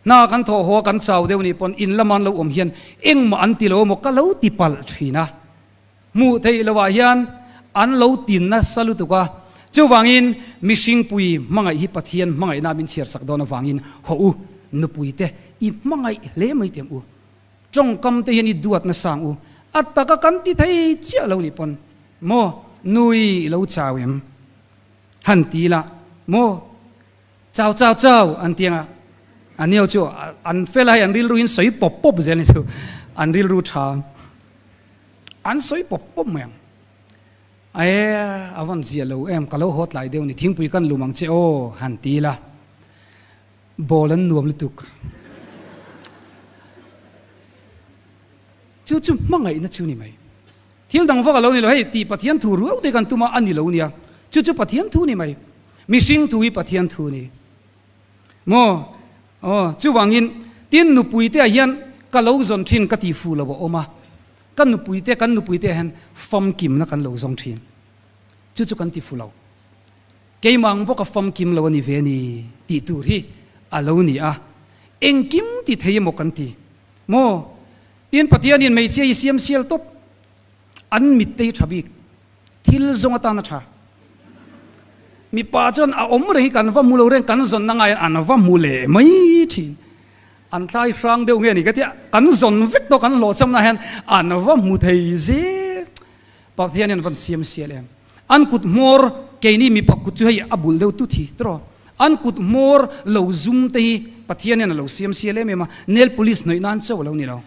na kan tho ho kan chau deu ni pon in laman lo hian eng ma an ti lo mo ka lo ti pal thina mu thei lo wa hian an lo tin na salu tu ka chu wangin mishing pui mangai hi pathian mangai na min chiar sak don wangin ho u nu pui te i mangai le mai tem u chong kam te hian i duat na sang u ataka kan ti thei chia lo ni pon mo nui lo chawem han ti la mo chau an tianga anio chu an fela an ril ruin soi pop zel ni chu an ril ru tha an soi pop meng awan zia lo em kalo hot lai deu ni thing pui kan lumang che o han ti la bolan nuam lutuk chu mangai na chu ni mai thil dang vaka lo ni lo hei ti pathian thu ru de kan tuma ani lo nia จุปะเทียนทูนี่ไหมมิสิงทูอีปะเทียนทูนี่โมจู่วังอินตีนนุปุยเตะยันกะโลซอนทินกะตีฟูละบ่อมากันนุปุยเตะหันฟอมกิมนะกันโลซอนทินจู่กันตีฟูละเกยมังพวกกับฟอมกิมละวันนี้เวนี่ตีตูรีอาโลนี่เอ็งกิมตีเทียมกันตีโมตีนปะเทียนินไม่เสียเสียมเสียลตบอันมิดเตยทับิกทิลซงตานะชามีป้าจนอมเรื่องกันว่ามูลเรื่องกันสนนังไงอันว่ามูลไม่ทีอันท้ายครั้งเดียวเงี้ยนี่ก็ที่กันสนวิกตัวกันหล่อซ้ำนะฮะอันว่ามูเทยเซปะเทียนินวันเสียมเสียเลยอันกุดมอร์เกนี่มีปักกุดช่วยอับุลเดียวตุทีตรออันกุดมอร์เหล่าซุ่มเตยปะเทียนินเหล่าเสียมเสียเลยมั้ยมาเนล police หน่วยนั้นเจ้าเหล่านี้เรา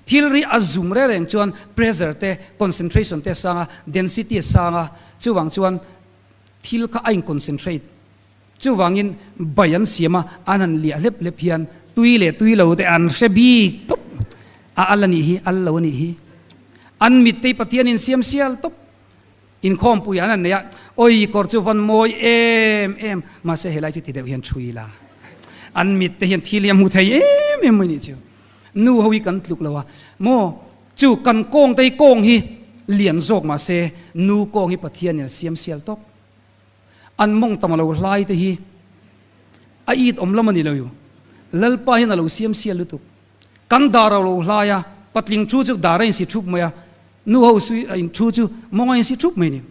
ทิลรีอาซุมเรื่องชวน pressure เต concentration เตสาง density สางจู่วังชวนทิลก็ไอ้ concentrate จู่วังอินบายันเสียมาอันนั้นเลี้ยเล็บเพียนตุยเหล่าแต่อันเสบีตบอัลลนี่ฮีอัลลนี่ฮีอันมิดเตยปะเทียนินเสียมเสียลตบอินคอมปุยอันนั้นเนี่ยโอ้ยกอร์จูฟันมอยมาเสียเฮลัยจิตเดียวเห็นช่วยละอันมิดเตยเห็นทิลยามุทัยไม่นี่จู่นู่ฮาวิกันลุกแล้ววะโมจู่กันโกงไตโกงฮีเลียนโจกมาเซนู่โกงฮีปะเทียนเนี่ยเสียมเสียลตบอันมงตมาเราไล่เตฮีไออีดอมละมันนี่เราอยู่ลลปะฮินาเราเสียมเสียลุตุกันดาเราไล่ปัดลิงชูจุดาระอินสิทุบมั้ยนู่ฮาสุอินชูจุมองอินสิทุบมั้ยนี่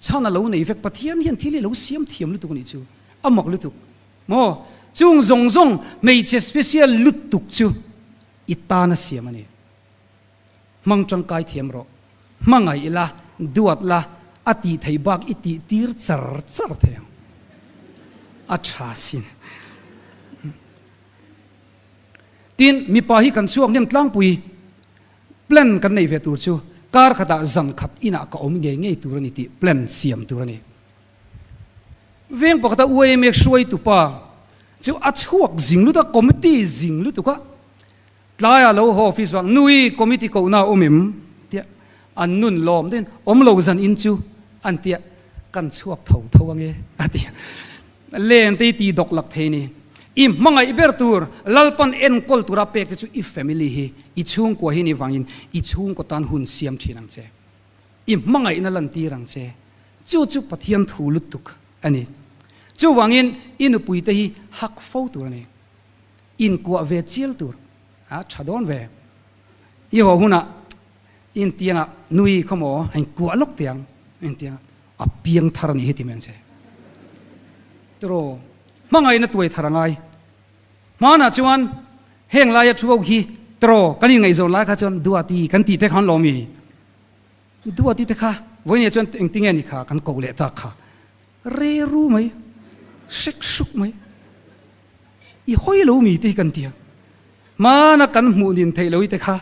ชานาเราในเฟกปะเทียนเห็นที่เราเสียมเทียมลุตุกันนี่จู่อามักลุตุโมจุงจงไม่ใช่สเปเชียลลุตุจู่อิตานาเสียมันนี่มังจังกายเทียมรอมังไงละดวดละอติไทยบักอิติตีร์ซร์เทียงอัจฉริยะทีนมีปาหิกันช่วงนี้ตั้งปุยเปลี่ยนกันในเวทูชูการขัดจังขัดอินักอมเงี้ยตัวนี้ที่เปลี่ยนเสียมตัวนี้เวียงปกติอวยเมฆช่วยตุป้าจู่อัจฉริยะจิงลุตะคอมมิตี้จิงลุตุกะลายเราออฟฟิศว่านุยคอมมิตี้เขาหน้าอมิมเดียอันนุ่นลอมเด่นอมโลจันอินจูอันเดียกันช่วงเท่าไงอันเดียเล่นตีดอกหลักเทนี่อิมมังไอเบอร์ตูร์ลัลปันเอ็นคอลตูราเป็กจะจู่อีแฟมิลี่ฮีอีช่วงกว่าฮีนี่ฟังอินอีช่วงก็ตันหุ่นเสียมทีนังเจอิมมังไอนั่นลันตีรังเจจู่ปะเทียนถูลุตุกอันนี้จู่วังอินอินุปุยเตฮีฮักฟูตัวนี่อินกัวเวจิลตัวชัดอนเวยี่ห้อหุ่นอินเตียงนุยขโมให้กัวลกเตียงอินเตียงเพียงทาร์นี่เหตุมันเสตโรมังไงนั่นตัวทาร์ไงมาหน้าจวนเฮงลายชัวร์ฮีตโรกันยังไงโซนลายข้าจวนดูอาตีกันตีเทขันลมีดูอาตีเทข้าวันนี้จวนติงเงินนี่ข้ากันกูเละตาข้าเรรู้ไหมเช็คสุกไหมอีห้อยลูมีตีกันเตียมานักกันหมู่นินเทลวิเตค่ะ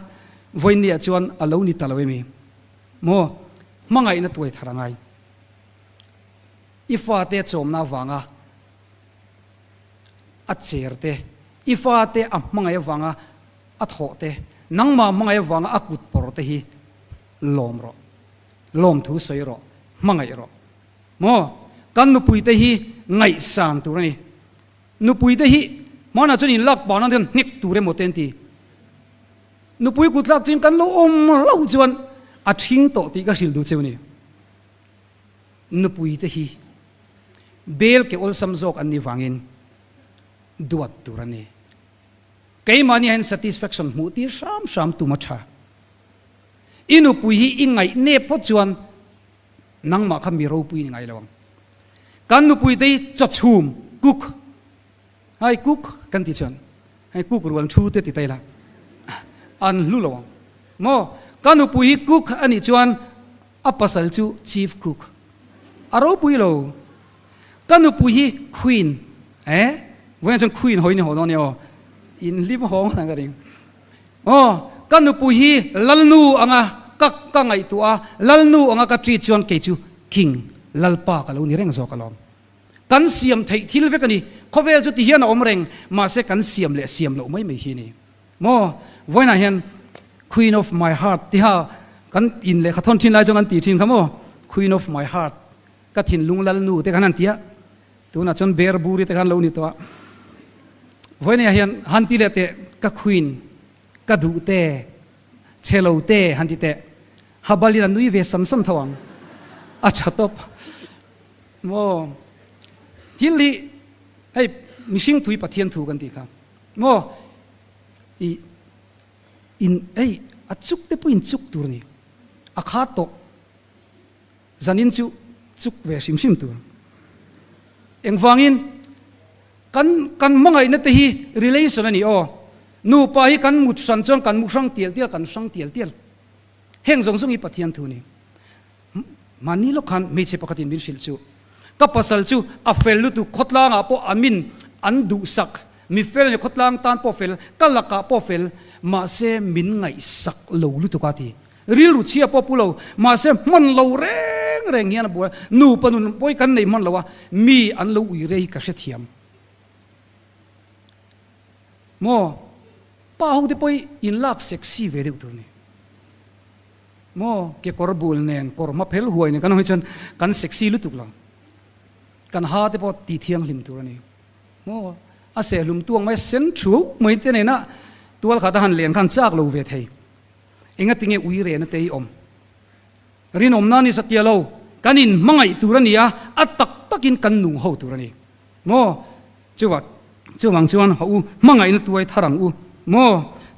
วันนี้จวนอารมณ์นิตาลวิมีโมมังไงนั่นตัวทาร์ไงอีฟ้าเตะโจมน้าวังอัดเสียร์เตะอีฟ้าเตะมังไงวังอัดหอเตะนังมามังไงวังอักุดปรเตะฮีลมทุสอยรอมังไงรอโมกันนุปุยเตะฮีไงสานตัวนี้นุปุยเตะฮีมาหน้าจนอินลักบอนั่นเถอะนิกตัวเรโมเตนตีนุปุยกุดลักจินกันโลอมเล่าจวนอาทิ้งโตตีก็สิลดูเจ้านี่นุปุยเตฮีเบลเกอลซัมโซกอันนี้ฟังอินดวดตัวนี้เกยมันนี่เห็น satisfaction มูตีสามตุมาชาอินุปุยฮีอิงไงเนปจวนนังมาขมีรูปุยยังไงละวังกันนุปุยเตยจัดชุมกุกให้กุกกันที่ชนให้กุกรวนชูเตติไตละอันลุลวังโมกันอุปุยกุกอันนี้ชวนอัปสัลจู chief cook อารมณ์ปุยโลกันอุปุยควีนวันนี้ชนควีนหอยนี่หัวตอนนี้อินลิบห้องนั่นก็เองกันอุปุยลัลนูอ่ะกังไอตัวลัลนูอ่ะกับทรีชวนเกจู king ลัลปากเรานี่เร่งโซกลอมกันเสียมไทยที่เราเวกันนี่เขาเวลจุดที่เฮียนอมเร่งมาเสกันเสียมเลยเสียมเราไม่เฮียนี่โมวันนี้เห็น Queen of my heart ที่ฮะกันอินเลยขัดทนทินไล่จงกันตีทินครับโม Queen of my heart ka thin lung lal nu te kan tia tu na chon ber buri te kan lo ni to voi ne hian han ti le te ka khuin ka du te chelo te han ti te habali na nui ve san san thawang a chatop mo thili ai mishing thui pathian thu kan ti kha mo i in ai achuk te pu in chuk tur ni a kha to zanin chu chuk ve sim sim tur eng wangin kan mangai na te hi relation ani o nu pa hi kan mut san chong kan mu sang tiel tiel kan sang tiel tiel heng zong zong i pathian thu ni mani lo khan me che pakatin bin sil chu ka pasal chu a fel lu tu khotlang a po amin an du sak mi fel ni khotlang tan po fel kalaka po fel ma se min ngai sak lo lu tu ka ti ril ru chia po pulo ma se mon lo reng reng hian bo nu panun poi kan nei mon lo wa mi an lo ui rei ka se thiam mo pa hu de poi in lak sexy ve de tur ni mo ke korbul nen kor ma phel huai ne kan hoi chan kan sexy lu tuk lo kan ha te po ti thiang lim tur ni mo a se lum tuang mai sen thu moi te ne na tual khata han len khan chak lo ve thei inga tinge ui re na tei om rin om na ni satya lo kanin mangai turania atak takin kan nu ho turani mo chuwa chuwang chuan ho mangai na tuai tharang u mo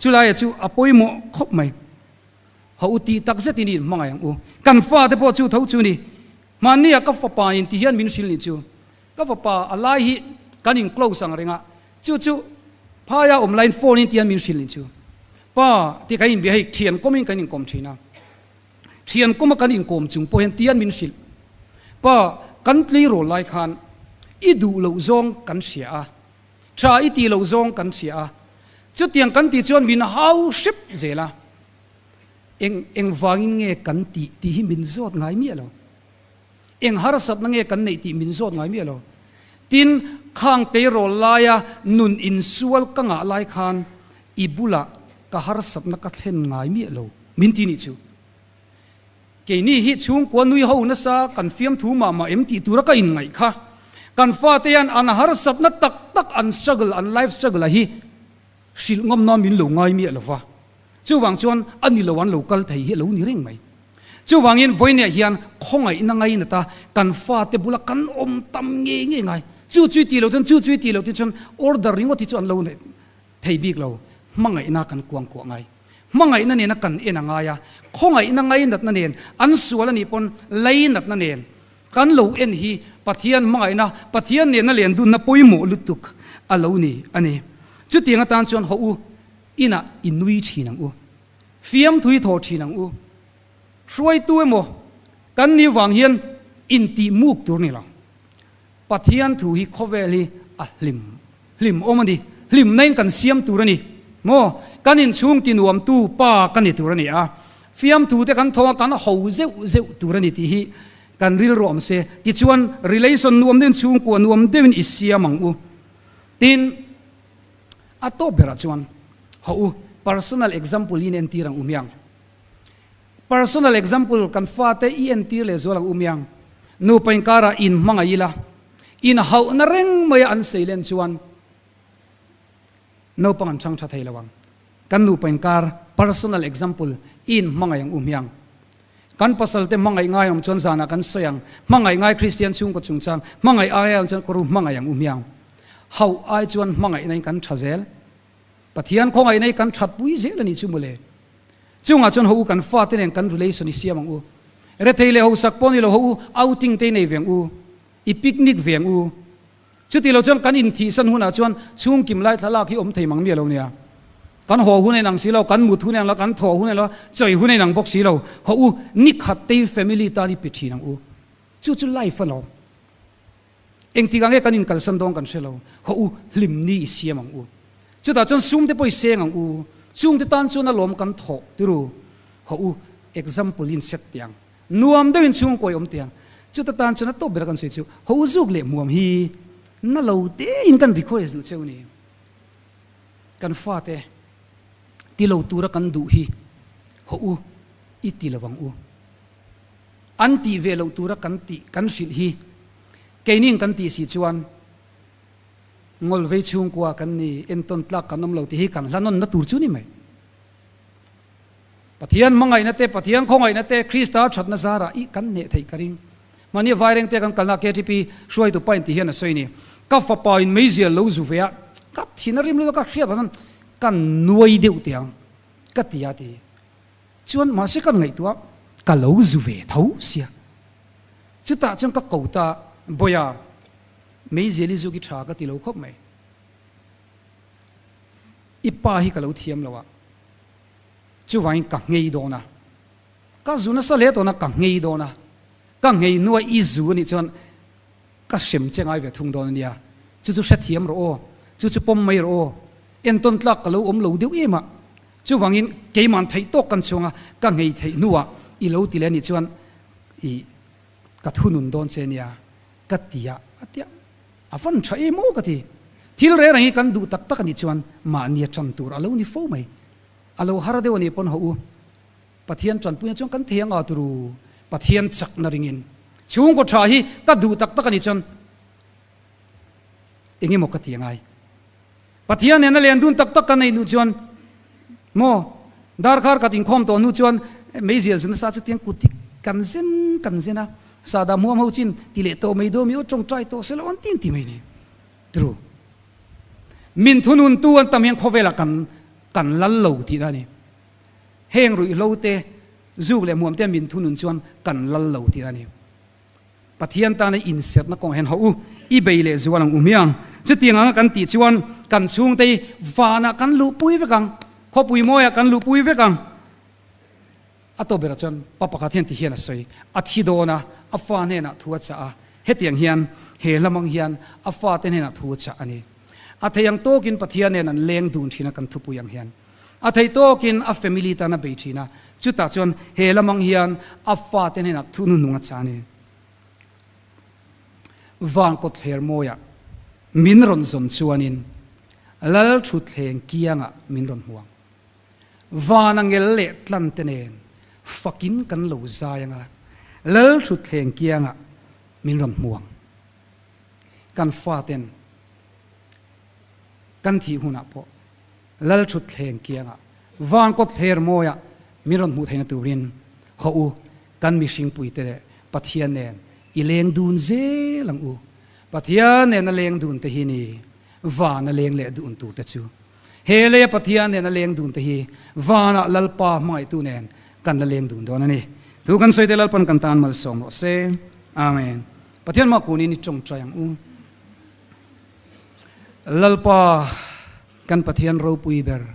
chulai chu apoi mo khop mai ho ti tak se tinin mangai ang u kan fa te po chu thau chu ni mania ka fa pa in ti hian min sil ni chu ka fa pa alai hi kanin close ang renga chu chu phaya online phone in tian min sil ni chu pa ti kai in bi hai thian komin kanin kom thina thian koma kanin kom chung po hen tian min sil pa kan tli ro lai khan i du lo zong kan sia a tra i ti lo zong kan sia a chu tiang kan ti chuan min hau ship zela eng wangin nge kan ti hi min zot ngai mi lo eng har sat na nge kan nei ti min zot ngai mi lo tin khang te ro laya nun in sual ka nga lai khan ibula ka har sat na ka thlen ngai mi lo min ti ni chu ke ni hi chung ko nui ho na sa kan fiam thu ma em ti tura ka in ngai kha kan fa te an har sat na tak tak an struggle an life struggle hi sil ngom na min lo ngai mi lo wa chu wang chuan ani lo an local thei hi lo ni reng mai chu wangin voine hian khongai na ngai na ta kan fa te bula kan om tam nge nge ngai chu ti lo ti chon order ringo ti chon lo ne thei bik lo mangai na kan kuang ko ngai mangai na ne na kan ena nga ya khongai na ngai nat na nen an suala ni pon lei nat na nen kan lo en hi pathian mangai na pathian ne na len du na poimo lutuk alo ni ani chu tinga tan chon ho u ina inui thinang u fiam thui tho thinang u roi tu mo kan ni wang hian in ti muk tur ni la pathian thu hi khoweli a lim omani lim nain kan siam turani mo kanin chung ti nuam tu pa kani turani a fiam thu te kan thowa kan ho zeu turani ti hi kan ril rom se ti chuan relation nuam den chung ko nuam den isia mang u tin ato bera chuan ho personal example in entirang umyang personal example kan fa te entir le zolang umyang nu pain kara in mangaila in hau na reng mai an seilen chuan no pangan chang thathai lawang kan nu pain kar personal example in mangayang umyang kan pasal te mangai ngai om chon zana kan sayang mangai ngai christian chung ko chung chang mangai ayam chon ko ru mangayang umyang hau ai chuan mangai nai kan thazel pathian khongai nei kan that pui zel ani chumule chunga chon ho kan fa te nen kan relation siamang u re theile ho sak poni lo ho outing te nei veng u i picnic veng u chuti lo chon kan in thi san huna chuan chung kim lai thala ki om thei mang mi lo nia kan ho hunai nang silo kan mut hunai la kan tho hunai la choi hunai nang bok silo ho u ni khat te family ta ni pithi nang u chu life lo eng ti gange kan in kal san dong kan selo ho u lim ni siamang u chu ta chon sum te poi seng ang u chung te tan chu na lom kan tho tiru ho u example in set tiang nuam de in chung koi om tiang chu ta tan chu na to ber kan se chu ho u zuk le muam hi na lo te in kan request du cheu ni kan fa te ti lo tura kan du hi ho u i ti lawang u อันตีเวลตัวรักกันตีกันสิลฮีเกนิ่งกันตีสิจวนงอลเวชุงกว่ากันนี่เอ็นต้นตลักกันน้ำเหลาตีฮีกันแล้วนั่นนัดตูร์จูนี่ไหมปะเทียนมังไงนั่นเตปะเทียนคงไงนั่นเตคริสต์ชัดนาซาระอีกันเนี่ยไทยกริงมันนี่ไฟเร่งเตกันกันนักเกติปีช่วยตัวไปที่เฮียนสวยนี่ก็ฟ้าปอยไม่เสียลูจูเฟียก็ที่นั่นริมรู้ก็เครียดเพราะนั้นกันนวยเดียวเตียงก็ตีอาตีชวนมาสิกันไงตัวก็ลูจูเฟียเท่าเสียจุดตาจังก็เก่าตาบ่อยไม่เสียลิจูกิชาก็ตีลูกคบไหมอีป้าฮีก็ลูเทียมแล้ววะจู่วันกังเงยโดนะก็จู่นั่นสเลตัวนักกังเงยโดนะกังเงยนัวอีจู่นี่จวนก็เชื่อมเจ้าไอ้เวทุงโดนเนี่ยจู่เสียเทียมรอจู่ปมไม่รอเอ็นต้นตลักก็ลูลูเดียวเอ็มอ่ะจู่วันนี้เกี่ยมันไทยโตกันช่วงอ่ะกังเงยไทยนัวอีลูตีเลนี่จวนอีกัดหุ่นโดนเสียเนี่ยกัดตีอ่ะฟันใช้โม่กัดที่เรื่องนี้กันดูตักกันนี่จวนมาเนี่ยจันตูร์อาลูนี่ฟูไหมอาลูฮาร์เดวันนี้ปนหูปะเทียนจันปุยจงกันเทียงอาตรูปะเทียนจักนาริงินช่วงก็ชาฮีก็ดูตักกันนี่จนเองยังมกเทียงไงปะเทียนเนี่ยนั่นเรียนดูตักกันในนู่นจวนโมดาร์คาร์กัดอิงคอมตัวนู่นจวนไม่เสียสุนทรสุดยังกุฏิกันเส้นนะสาดามัวมาจินที่เละโตไม่ดูมีโอจงใจโตเสละวันตีนที่ไม่เนี่ยตรูมินทุนุนตัวตามยังพอเวลากันลัลโลที่นั่นนี่เฮงรุยโลเตจูเลยมัวเตมินทุนุนชวนกันลัลโลที่นั่นนี่ปะเทียนตาในอินเสตนักกองเห็นเขาอีเบยเลจวนอุเมียงจะเตียงกันตีชวนกันช่วงเตฟานะกันลุปุยเวกังขอปุยมอยกันลุปุยเวกังอัตโตเบรจนปะปะกันเทียนที่เฮียนสวยอัฐิโดนะอัฟาเนนะทัวจ้าเฮตียงเฮียนเฮละมังเฮียนอัฟาเตเนนะทัวจ้าอันนี้อาทัยยังโตกินปะเทียนเนี่ยนั่นเลี้ยงดูนทีนักันทุบยังเฮียนอาทัยโตกินอัฟเฟมิลีตานะเบทีนะจุดตาจนเฮละมังเฮียนอัฟฟาเตนนักทุนุนุงจานีวางกดเฮร์โมยะมินรอนซอนชวนินลัลชุดเฮงเกียงะมินรอนห่วงวานังเอลเลตลันเตเนนฟักินกันหลูซายังะลัลชุดเฮงเกียงะมินรอนห่วงกันฟาเตนกันที่หุ่นอ่ะพอลัลชุดเฮงเกียงอ่ะวางกดเฮร์โมยะมิรอนหูไทยนตูรินเขาอูกันมิชิงปุยเตะปัทยานเนนอีเลงดูนเซลังอูปัทยานเนนเลงดูนเตหินีวานเลงเลดูนตูเตจูเฮเลปัทยานเนนเลงดูนเตหิวานะลัลปาไม่ตูเนนกันเลงดูนโดนนี่ทุกันสวยเตลัลปันกันตานมัลสองโรเซอาเมนปัทยานมากูนี่จงใจยังอูลัลปากันปะเทียนรูปุยเบอร์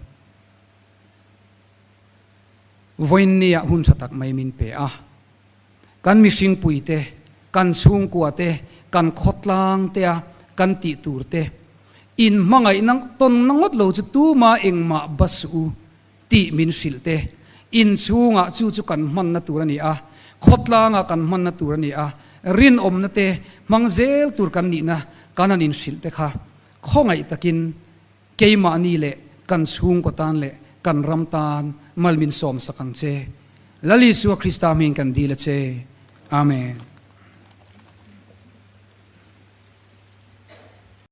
วันนี้หุ่นสตักไม่มินเปะกันมิชิงปุยเตกันซุงกัวเตกันขดลางเตะกันติตูร์เตอินมังไงนังต้นนังวัดโลจุตูมาเองมาบัสูติมินสิลเตอินซุงอ่ะจูกันมันนัตูรนี่ขดลางกันมันนัตูรนี่รินอมนัเตมังเซลตูร์กันนี่นะกันนินสิลเตค่ะข้องไอตะกินเกี่ยมานี่เละกันซุงกตานเละกันรำตานมัลมินสอมสักังเจลลิสัวคริสตามิงกันดีละเจอาเมน